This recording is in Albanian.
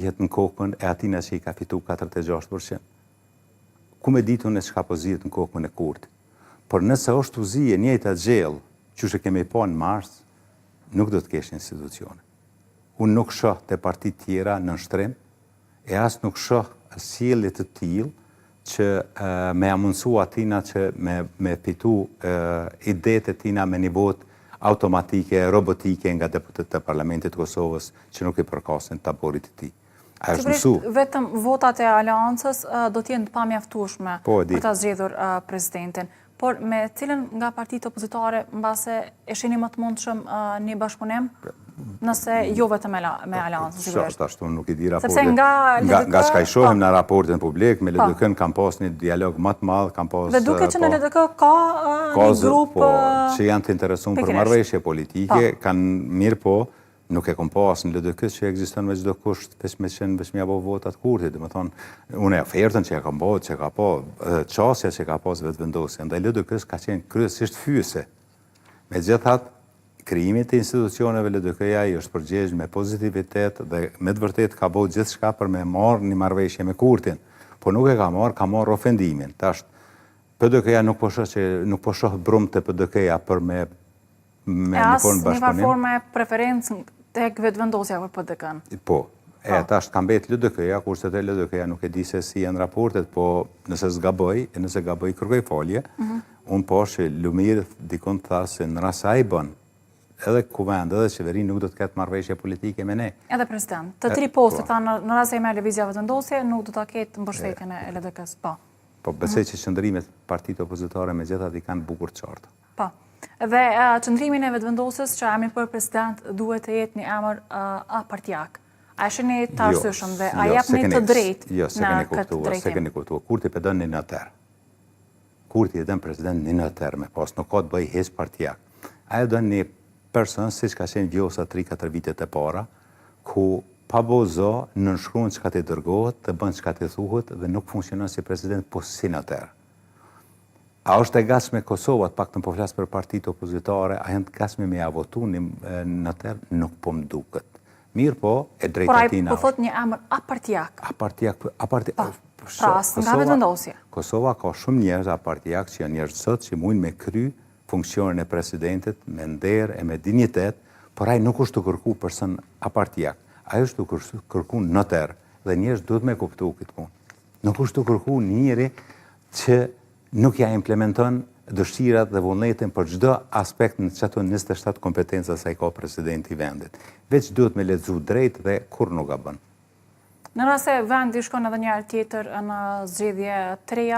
jetë në kokën e atina që i ka fitu 46%. Ku me ditu në çka po zihet në kokën e Kurtit. Por nëse është u zije njëjta gjellë, që kemi po në mars, nuk do të kesh institucione. Unë nuk shoh të partit tjera në nështrim, e as nuk shoh sjellje të tillë që me amundësu atina që me fitu idetë e tina me një votë automatike, robotike nga deputetët e Parlamentit të Kosovës që nuk i përkasin taborit të tij. Sigurisht, vetëm votat e aleancës do t'jenë të pamjaftueshme për ta zgjedhur presidentin. Por me cilën nga partitë opozitare mbase e shihni më të mundshëm një bashkëpunim? Nëse jo vetëm me aleancën, sigurisht. Ashtu nuk i di raportet. Nga çka i shohim në raportin publik, me LDK kanë pas një dialog më të madh, kanë pas. Dhe duket që në LDK ka një grup që janë të interesuar për marrëveshje politike, kanë mirë po, nuk e kom pas në LDK që ekziston me çdo kusht, veç me ja bo votat Kurtit. Domethënë, unë ofertën që ja kam bërë, që ka po, çësia që ka pas vetëvendosja, ndaj LDK-s ka qenë kryesisht fyese. Megjithatë, krijimi të institucioneve LDK-ja i është përgjegjë me pozitivitet dhe me të vërtetë ka bërë gjithçka për me marrë një marrëveshje me Kurtin, por nuk e ka marrë ofendimin. Tash PDK-ja nuk po shoh brumë të PDK-ja për me një formë bashkëpunim. Një formë preferencë tek vetëvendosja për PDK-n. Po. Tash ka mbetë LDK-ja, kurse te LDK-ja nuk e di se si janë raportet, po nëse zgaboj, e nëse gaboj kërkoj falje, unë po që Lumir dikon të tha se në rast se ai bën, edhe kuvend, edhe qeveri nuk do të ketë marrëveshje politike me ne. Edhe president, të tri postet tha në rast se i merr lëvizja vetëvendosje, nuk do ta ketë mbështetjen e LDK-s. Po besoj që qëndrimet partitë opozitare megjithatë i kanë bukur të qarta. Po. Dhe qëndrimin e vetëvendosjes që emri për president duhet të jetë një emër apartijak. A shihni të arsyeshëm dhe a japni të drejtë në këtë drejtim? Se keni kuptuar. Kurti e dën një notar. Kurti e dën president një notar me pas nuk ka të bëj hiç partijak. Ai dën një person siç ka qenë Vjosa 3-4 vitet e para, ku pa bozo nënshkruan çka të dërgohet, të bën çka të thuhet dhe nuk funksionon si president, po si notar. A është e gatshme Kosova, të paktën po flas për partitë opozitare, a janë të gatshme me ja votu në notar? Nuk po më duket. Mirë po, e drejta tina. Por ai po thot një emër apartijak. Apartijak. Pra, nga vetëvendosja. Kosova ka shumë njerëz apartijak që janë njerëz sot që mund me kry funksionin e presidentit me nder e me dinjitet, por ai nuk është të kërku person apartijak. Ai është të kërku notar dhe njerëz duhet me kuptu këtë punë. Nuk është të kërku njëri që nuk ja implementon dëshirat dhe vullnetin për çdo aspekt në çato 27 kompetenca sa i ka presidenti i vendit. Veç duhet me lexu drejt dhe kur nuk ga bën. Në rast se vendi shkon edhe një herë tjetër në zgjedhje të reja,